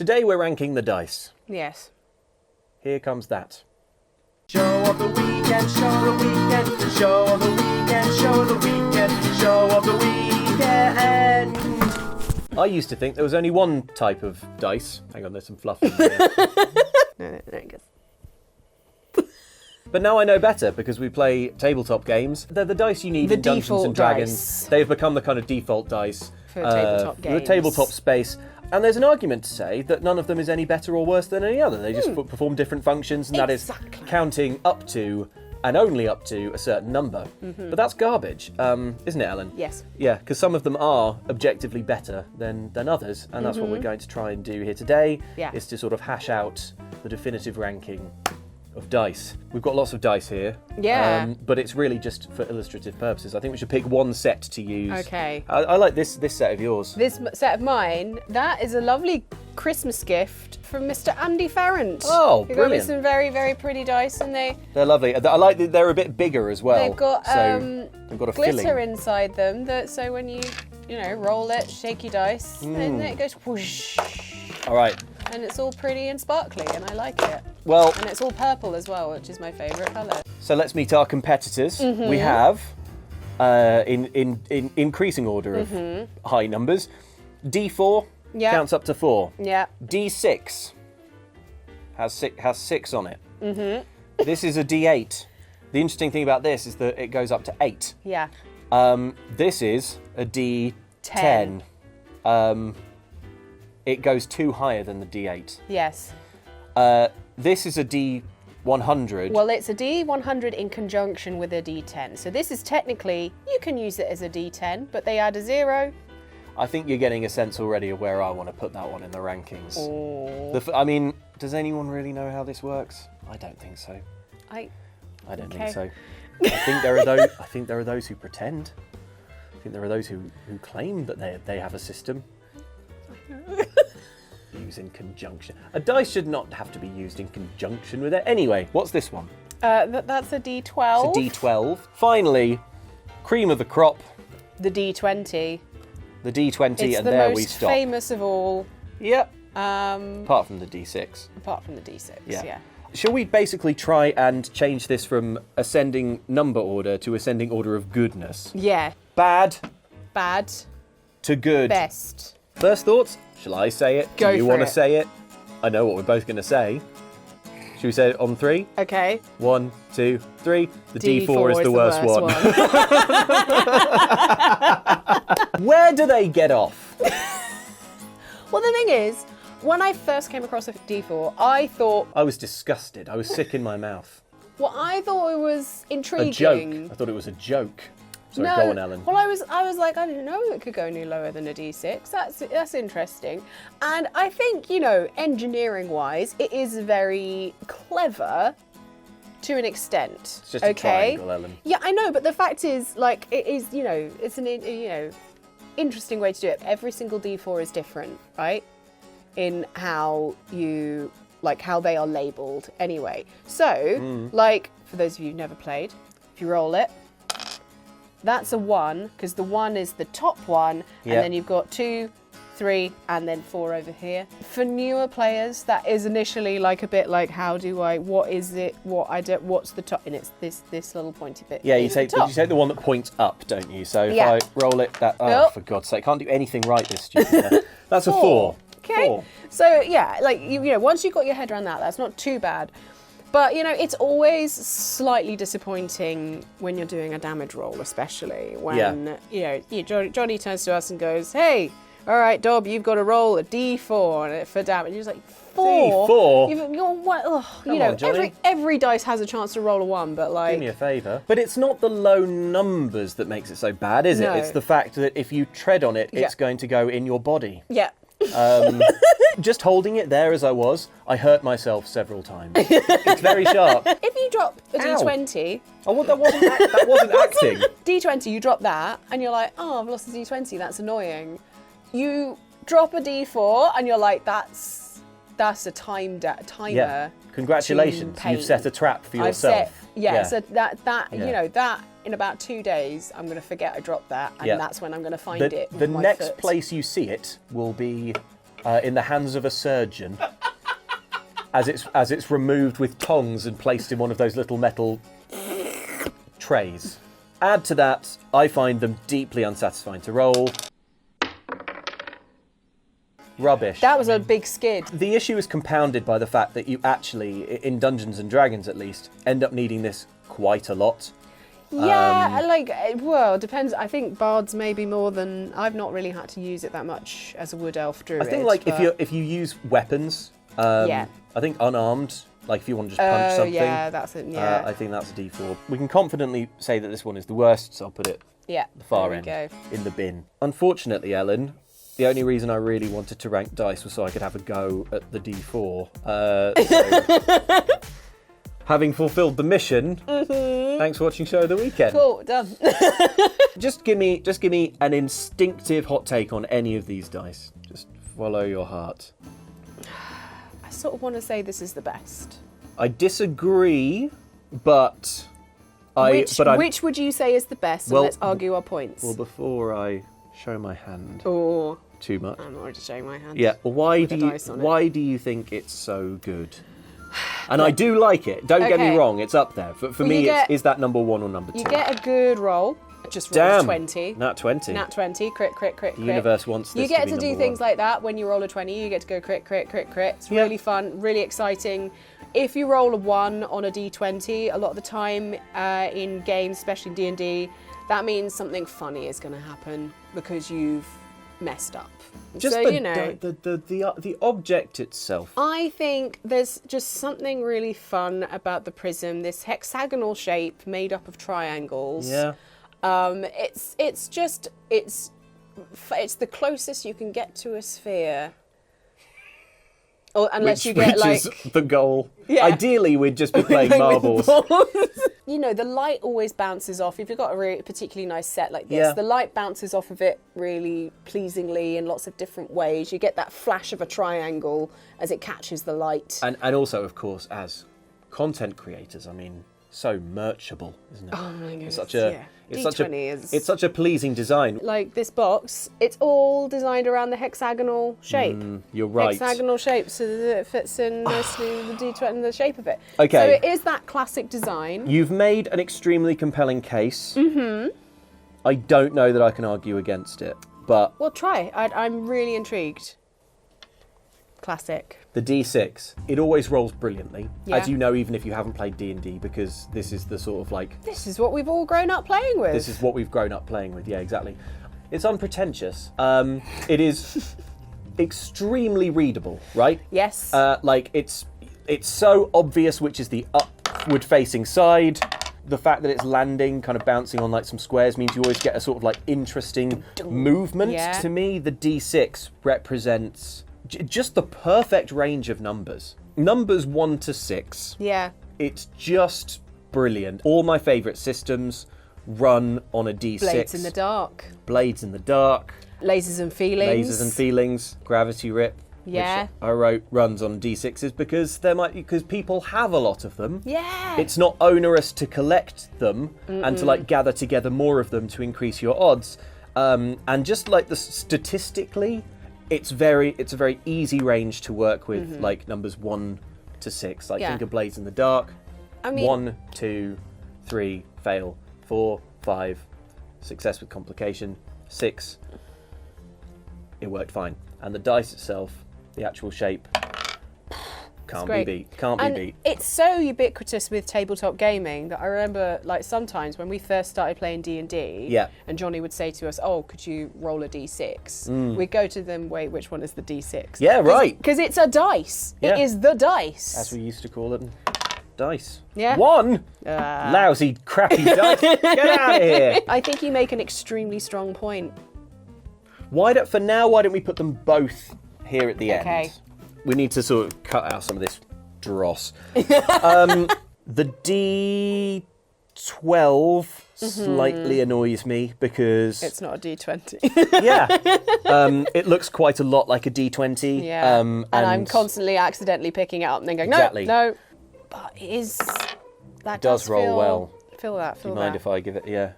Today we're ranking the dice. Yes. Here comes that. Show of the weekend, show of the weekend, show of the weekend, show of the weekend, show of the weekend. I used to think there was only one type of dice. Hang on, there's some fluff in there. No, good. But now I know better because we play tabletop games. They're the dice you need The in Dungeons default and Dragons. dice. They've become the kind of default dice For tabletop for games. the tabletop space. And there's an argument to say that none of them is any better or worse than any other. They just perform different functions, and that is Exactly. counting up to and only up to a certain number. But that's garbage, isn't it, Ellen? Yes. Yeah, because some of them are objectively better than others, and that's what we're going to try and do here today, Yeah. is to sort of hash out the definitive ranking of dice. We've got lots of dice here, Yeah. but it's really just for illustrative purposes. I think we should pick one set to use. Okay. I like this set of yours. This set of mine, that is a lovely Christmas gift from Mr. Andy Farrant. Oh, He got me brilliant. some very, very pretty dice, and They're lovely. I like that they're a bit bigger as well. they've got so they've got a glitter filling. inside them. So when you roll it, shake your dice, then it goes whoosh, All right. and it's all pretty and sparkly, and I like it. Well, And it's all purple as well, which is my favourite colour. so let's meet our competitors. We have, in increasing order of high numbers, D4 Yeah. counts up to 4. Yeah. D6 has six on it. This is a D8. The interesting thing about this is that it goes up to 8. Yeah. This is a D10. 10. It goes 2 higher than the D8. Yes. This is a D100. Well, it's a D100 in conjunction with a D10. So this is technically, you can use it as a D10, but they add a 0. I think you're getting a sense already of where I want to put that one in the rankings. Oh. I mean, does anyone really know how this works? I don't think so. I I don't Okay. think so. I think there are those. I think there are those who pretend. I think there are those who claim that they have a system. Use in conjunction. A dice should not have to be used in conjunction with it. Anyway, what's this one? That's a D12. It's a D12. Finally, cream of the crop, The D20. the D20, It's and the there we most stop. famous of all, Yep. Apart from the D6. apart from the D6. Yeah. Yeah. Shall we basically try and change this from ascending number order to ascending order of goodness? Yeah. Bad Bad. to good. Best. First thoughts? Shall I say it? Go Do you for want to it. say it? I know what we're both going to say. Should we say it on 3? Okay. 1, 2, 3. The D4 is the worst one. Where do they get off? Well, the thing is, when I first came across a D4, I thought I was disgusted. I was sick in my mouth. it was A intriguing. joke. I thought it was a joke. Sorry, No, go on, Ellen. well, I was like, I didn't know it could go any lower than a D6. That's interesting. And I think, engineering-wise, it is very clever to an extent. It's just a triangle, Ellen. Yeah, I know, but the fact is, like, it is, it's an, interesting way to do it. Every single D4 is different, right? In how how they are labelled anyway. So, like, for those of you who've never played, if you roll it, that's a 1, because the 1 is the top one, Yep. and then you've got 2, 3, and then 4 over here. For newer players, that is initially like a bit like, what is it, what's the top, and it's this little pointy bit. Yeah, you is the take top. the one that points up, don't you? So if Yeah. I roll it, Oh. for God's sake, can't do anything right, this stupid. That's a 4. Okay. 4. So yeah, like once you've got your head around that, that's not too bad. But it's always slightly disappointing when you're doing a damage roll, especially when Johnny turns to us and goes, "Hey, all right, Dob, you've got to roll a D4 for damage." You're just like, 4? D4? You're what? Ugh, Come on, Johnny. every dice has a chance to roll a 1, but like, Do me a favour. But it's not the low numbers that makes it so bad, is it? No. It's the fact that if you tread on it, it's Yeah. going to go in your body. yeah. Just holding it there as I hurt myself several times. It's very sharp. If you drop a Ow. D20, Oh, well, that wasn't acting. D20, you drop that, and you're like, oh, I've lost a D20, that's annoying. You drop a D4, and you're like, that's a timer. Yeah. Congratulations, to pain. you've set a trap for I've set, yourself. so that Yeah. that in about 2 days, I'm going to forget I dropped that, and Yeah. that's when I'm going to find The it. the with my next foot. place you see it will be in the hands of a surgeon as it's removed with tongs and placed in one of those little metal trays. Add to that, I find them deeply unsatisfying to roll. Rubbish. That was a big skid. The issue is compounded by the fact that you actually, in Dungeons and Dragons at least, end up needing this quite a lot. Yeah, well, depends. I think bards maybe more than... I've not really had to use it that much as a wood elf druid. I think if you use weapons, yeah. I think unarmed, like if you want to just punch something, yeah, that's it. Yeah, I think that's a D4. We can confidently say that this one is the worst, so I'll put it yeah, at the far there end we go. in the bin. Unfortunately, Ellen, the only reason I really wanted to rank dice was so I could have a go at the D4. So, having fulfilled the mission, thanks for watching Show of the Weekend. Cool, done. Just give me an instinctive hot take on any of these dice. Just follow your heart. I sort of want to say this is the best. I disagree, but Which would you say is the best? And Well, let's argue our points. Well, before I show my hand Oh, too much. I'm already showing my hand. Yeah. Well, why With a dice on it. do you think it's so good? And I do like it. Don't get me Okay. wrong. It's up there. For Well, me, you get- is that number 1 or number 2? You get a good roll. Just roll Damn. 20. Nat 20. Nat 20, crit. The universe wants this You get to to be do number things 1. like that when you roll a 20. You get to go crit. It's Yeah. really fun, really exciting. If you roll a 1 on a d20, a lot of the time in games, especially D&D, that means something funny is going to happen because you've messed up. Just so, the object itself. I think there's just something really fun about the prism, this hexagonal shape made up of triangles. Yeah. It's the closest you can get to a sphere. Or unless you get which is the goal. Yeah. Ideally, we'd just be playing marbles. You know, the light always bounces off. If you've got a really particularly nice set like this, Yeah. the light bounces off of it really pleasingly in lots of different ways. You get that flash of a triangle as it catches the light. And also, of course, as content creators, I mean, so merchable, isn't it? Oh my goodness, It's such a pleasing design. Like this box, it's all designed around the hexagonal shape. You're right. Hexagonal shape, so that it fits in nicely with the D20 and the shape of it. Okay. So it is that classic design. You've made an extremely compelling case. Mm-hmm. I don't know that I can argue against it, but Well, try. I'm really intrigued. Classic. the D6, it always rolls brilliantly, Yeah. as you know, even if you haven't played D&D, because this is the sort of like... This is what we've all grown up playing with. This is what we've grown up playing with, yeah, exactly. It's unpretentious. It is extremely readable, right? Yes. It's so obvious which is the upward-facing side. The fact that it's landing, kind of bouncing on like some squares, means you always get a sort of like interesting movement. Yeah. To me, the D6 represents just the perfect range of numbers. Numbers 1 to 6. yeah. It's just brilliant. All my favourite systems run on a D6. Blades in the dark. Blades in the dark. Lasers and feelings. Lasers and feelings. Gravity Rip. Yeah. Which I wrote runs on D6s because people have a lot of them. Yeah. It's not onerous to collect them and to like gather together more of them to increase your odds. And just like statistically, it's a very easy range to work with, like numbers 1 to 6. Like Yeah. think of Blades in the Dark. I mean, 1, 2, 3, fail. 4, 5, success with complication. 6, it worked fine. And the dice itself, the actual shape, can't be great. beat. Can't and be beat. it's so ubiquitous with tabletop gaming that I remember, like, sometimes when we first started playing D&D, Yeah. and Johnny would say to us, "Oh, could you roll a D6?" We'd go to them, "Wait, which one is the D6?" Yeah, right. Because it's a dice. Yeah. It is the dice. As we used to call them, dice. Yeah. 1! Lousy, crappy dice. Get out of here. I think you make an extremely strong point. Why don't we put them both here at the Okay. end? We need to sort of cut out some of this dross. The D12 slightly annoys me because... It's not a D20. Yeah. It looks quite a lot like a D20. Yeah. and I'm constantly accidentally picking it up and then going, Exactly. no. But it is... That does roll feel, well. Feel that, feel Do you mind that. if I give it... Yeah.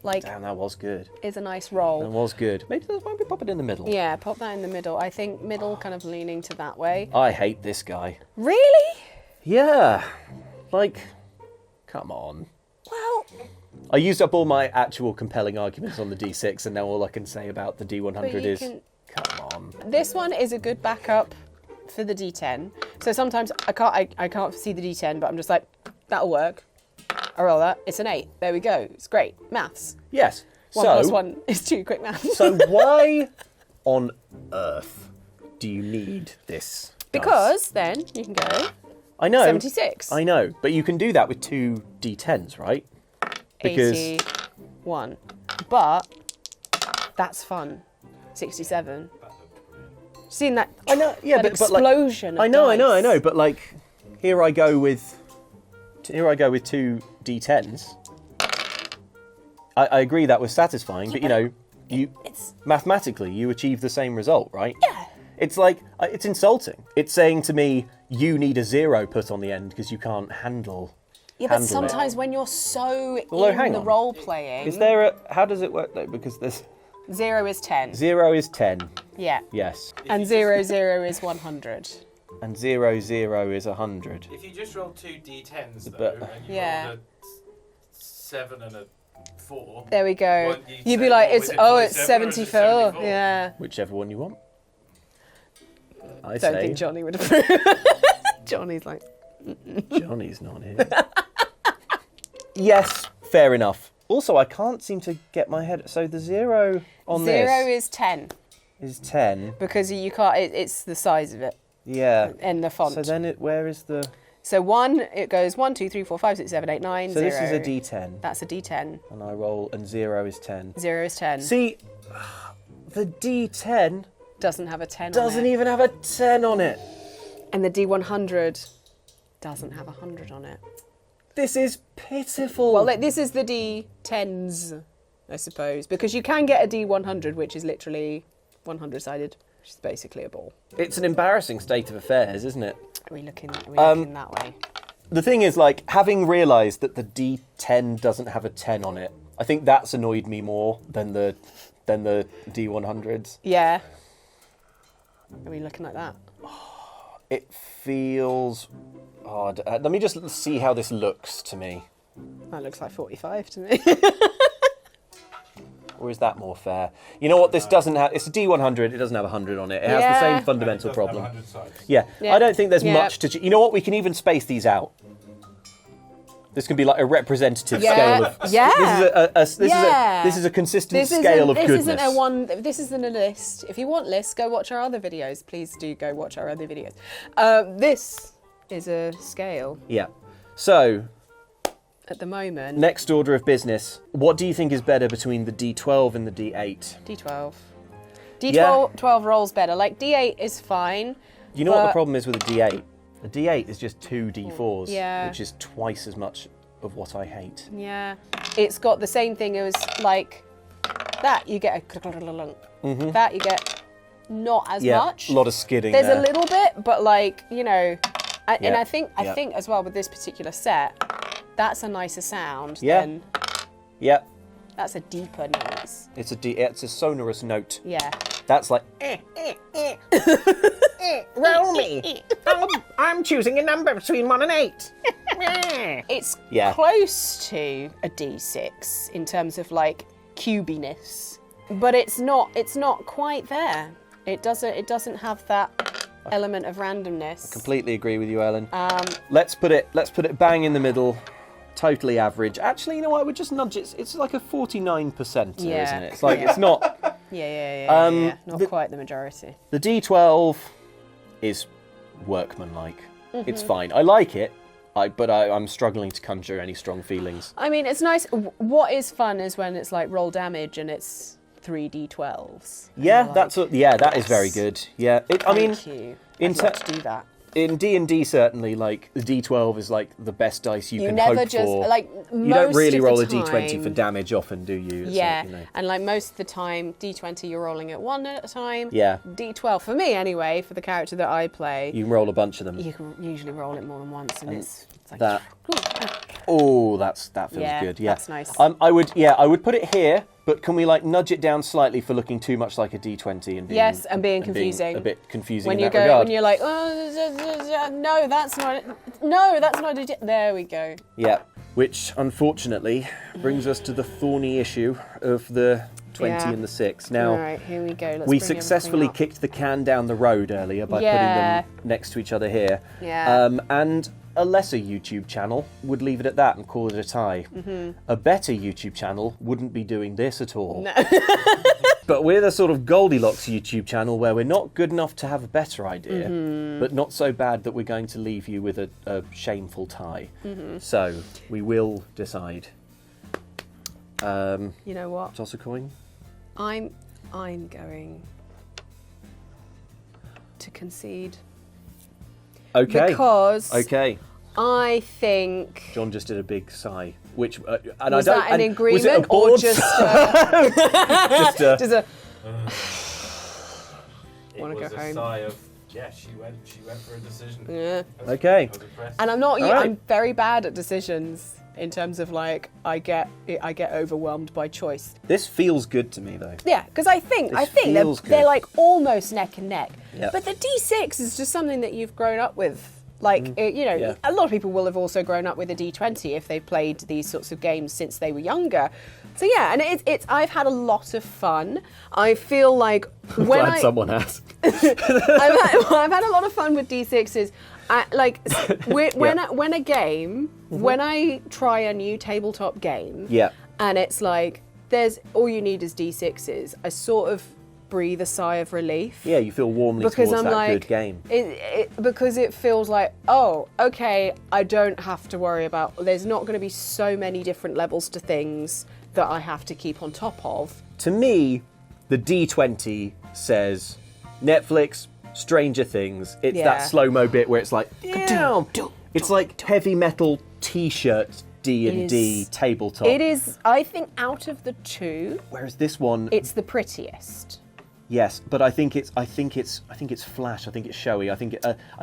like Damn, that was good. is a nice That roll. was good. Maybe why don't we pop it in the middle? Yeah, pop that in the middle. I think middle kind of leaning to that way. I hate this guy. Really? Yeah. Like, come on. Well, I used up all my actual compelling arguments on the D6, and now all I can say about the D100 but you is, can... come on. This one is a good backup for the D10. So sometimes I can't see the D10, but I'm just like, that'll work. I roll that. It's an 8. There we go. It's great. Maths. Yes. 1 so, plus 1 is 2. Quick maths. so why on earth do you need this dice? Because then you can go I know. 76. I know, but you can do that with 2 D10s, right? Because 81. But that's fun. 67. Seen that? I know, yeah, that but like, explosion. Of I know, dice. but like, here I go with 2 D10s. I agree that was satisfying, but you know, It's mathematically you achieve the same result, right? Yeah. It's like it's insulting. It's saying to me, you need a 0 put on the end because you can't handle. yeah, but handle it. sometimes when you're so Although, in hang the on. role playing, Is there a? How does it work though? Because there's 0 is 10. 0 is 10. Yeah. Yes. And 0 is 100. And 0 is 100. If you just roll 2 d10s though, But- and you Yeah. roll a 7 and a 4. There we go. What you You'd be say, like, what it's was it, it's 47 or is it 74. 74? Yeah. Whichever one you want. I Don't say think Johnny would approve. Johnny's like, Johnny's not here. Yes, fair enough. Also, I can't seem to get my head. So the 0 on 0 this is 10 is 10. because you can't. It's the size of it Yeah. and the font. So then where is the? So 1, it goes 1, 2, 3, 4, 5, 6, 7, 8, 9, So 0. this is a D10, That's a D10. and I roll, and 0 is 10. 0 is 10. See, the D10 Doesn't have a 10 doesn't on it. even have a 10 on it. And the D100 doesn't have a 100 on it. This is pitiful. Well, like, this is the D10s, I suppose, because you can get a D100, which is literally 100-sided, which is basically a ball. It's an embarrassing state of affairs, isn't it? Are we looking that way? The thing is, like, having realised that the D10 doesn't have a 10 on it, I think that's annoyed me more than the D100s. Yeah. Are we looking like that? It feels odd. Let me just see how this looks to me. That looks like 45 to me. Or is that more fair? You know what? This doesn't have. It's a D100. It doesn't have a 100 on it. It has the Yeah. same And it fundamental doesn't have problem. 100 sides. Yeah. Yeah. I don't think there's Yeah. much to. You know what? We can even space these out. This can be like a representative Yeah. scale of. Yeah. This is a consistent This scale of this goodness. isn't a one. This isn't a list. If you want lists, go watch our other videos. Please do go watch our other videos. This is a scale Yeah. So at the moment. next order of business. What do you think is better between the D12 and the D8? D12. Yeah. D12 rolls better. Like D8 is fine. You know what the But- problem is with a D8? A D8 is just 2 D4s, Yeah. which is twice as much of what I hate. Yeah. It's got the same thing as like that. You get a that you get not as Yeah, much. a lot of skidding There's there. a little bit, but like and Yeah, I think yeah. as well with this particular set, that's a nicer sound. Yeah. Than, Yeah, that's a deeper noise. it's a sonorous note. Yeah. That's like, Roll me. I'm choosing a number between 1 and 8. It's Yeah. close to a D6 in terms of like cubiness, but it's not quite there. It doesn't have that element of randomness. completely agree with you, Ellen. Let's put it bang in the middle. Totally average. Actually, you know what? I would just nudge it. It's like a 49%, Yeah. isn't it? It's like it's not. Yeah. Not quite the majority. The D12 is workmanlike. It's fine. I like it, but I'm struggling to conjure any strong feelings. I mean, it's nice. What is fun is when it's like roll damage and it's 3d12s. And Yeah, you're like, that is very good. Yeah, I mean, thank you. in I'd love ter- to do that. in D&D certainly, like the D12 is like the best dice you can never hope just for. like You don't most really of roll the a D20 for time- damage often, do you? It's Yeah, like, you know. and like most of the time, D20 you're rolling at one at a time. Yeah. D12 for me anyway, for the character that I play, You can roll a bunch of them. you can usually roll it more than once, and it's that. Oh, that feels Yeah, good. Yeah, that's nice. I would put it here, but can we like nudge it down slightly for looking too much like a D20 and being, Yes, and being confusing. a bit confusing When in you that regard. when you're like, no, that's not a. There we go. Yeah, which unfortunately brings us to the thorny issue of the 20 Yeah. and the 6. Now, All right, here we go. Let's we bring successfully everything up. kicked the can down the road earlier by Yeah. putting them next to each other here. Yeah. And a lesser YouTube channel would leave it at that and call it a tie. Mm-hmm. A better YouTube channel wouldn't be doing this at all. No. But we're the sort of Goldilocks YouTube channel where we're not good enough to have a better idea, Mm-hmm. but not so bad that we're going to leave you with a shameful tie. Mm-hmm. So we will decide. You know what? Toss a coin. I'm going to concede Okay. because Okay. I think. John just did a big sigh, which and Was I don't. that an and was it a agreement or bored just just a, just a? It Wanna was go a home? sigh of, yeah, she went for a decision. Yeah. Okay. I was impressed. And I'm not. All right. I'm very bad at decisions in terms of like I get overwhelmed by choice. This feels good to me though. Yeah, because I think This they're feels good. like almost neck and neck. Yep. But the D6 is just something that you've grown up with. Like Yeah. a lot of people will have also grown up with a D20 if they've played these sorts of games since they were younger. So yeah, and it's I've had a lot of fun. I feel like when Glad someone has. I've had a lot of fun with D6s. When a game, when I try a new tabletop game, Yeah. and it's like there's all you need is D6s, I sort of breathe a sigh of relief. Yeah, you feel warmly Because towards I'm that like, good game. because it feels like, oh, okay, I don't have to worry about. There's not going to be so many different levels to things that I have to keep on top of. To me, the D20 says Netflix, Stranger Things. It's Yeah. that slow-mo bit where it's like, yeah. It's like heavy metal T-shirt D&D is- tabletop. It is, I think, out of the two, Whereas this one, it's the prettiest. yes, but I think it's flash. I think it's showy. I think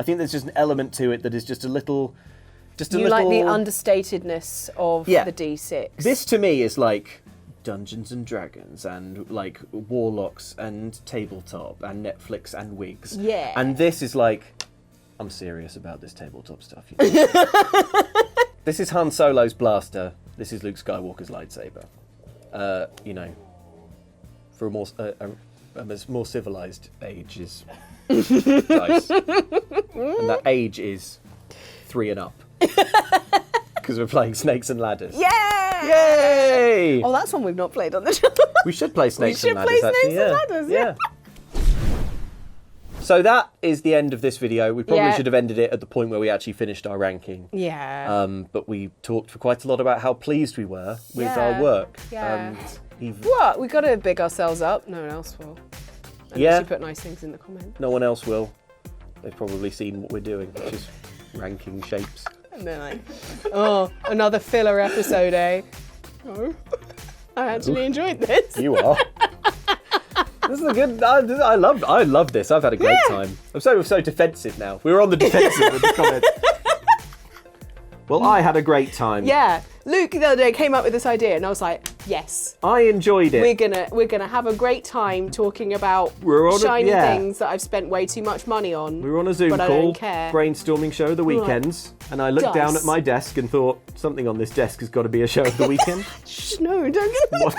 there's just an element to it that is just a little. You like the understatedness of Yeah. the D6. This to me is like Dungeons and Dragons and like Warlocks and tabletop and Netflix and wigs. Yeah. And this is like, I'm serious about this tabletop stuff. You know? This is Han Solo's blaster. This is Luke Skywalker's lightsaber. You know, for a more civilized age is dice, and that age is 3 and up. Because we're playing Snakes and Ladders. Yeah! Yay! Oh, that's one we've not played on the channel. We should play Snakes should and Ladders. play actually. Snakes and Ladders, yeah. So that is the end of this video. We probably Yeah. should have ended it at the point where we actually finished our ranking. Yeah. But we talked for quite a lot about how pleased we were with Yeah. our work. Yeah. Eve- What? We've got to big ourselves up. No one else will. Unless Yeah. you put nice things in the comments. No one else will. They've probably seen what we're doing, which is ranking shapes. And they're like, oh, another filler episode, eh? Oh, I actually enjoyed this. You are. This is a good. I love this. I've had a great time. I'm so defensive now. We were on the defensive with the comments. Well, I had a great time. Yeah. Luke the other day came up with this idea, and I was like, yes. I enjoyed it. We're gonna have a great time talking about We're on a- shiny yeah. things that I've spent way too much money on. We were on a Zoom but I call, don't care. brainstorming show of the weekends, and I looked down Dice. at my desk and thought, something on this desk has got to be a show of the weekend. Shh, no, don't get me. What?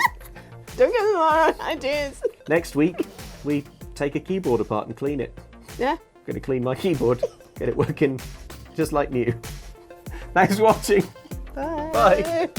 Don't get me my ideas. Next week, we take a keyboard apart and clean it. Yeah. I'm going to clean my keyboard, get it working just like new. Thanks for watching. Bye.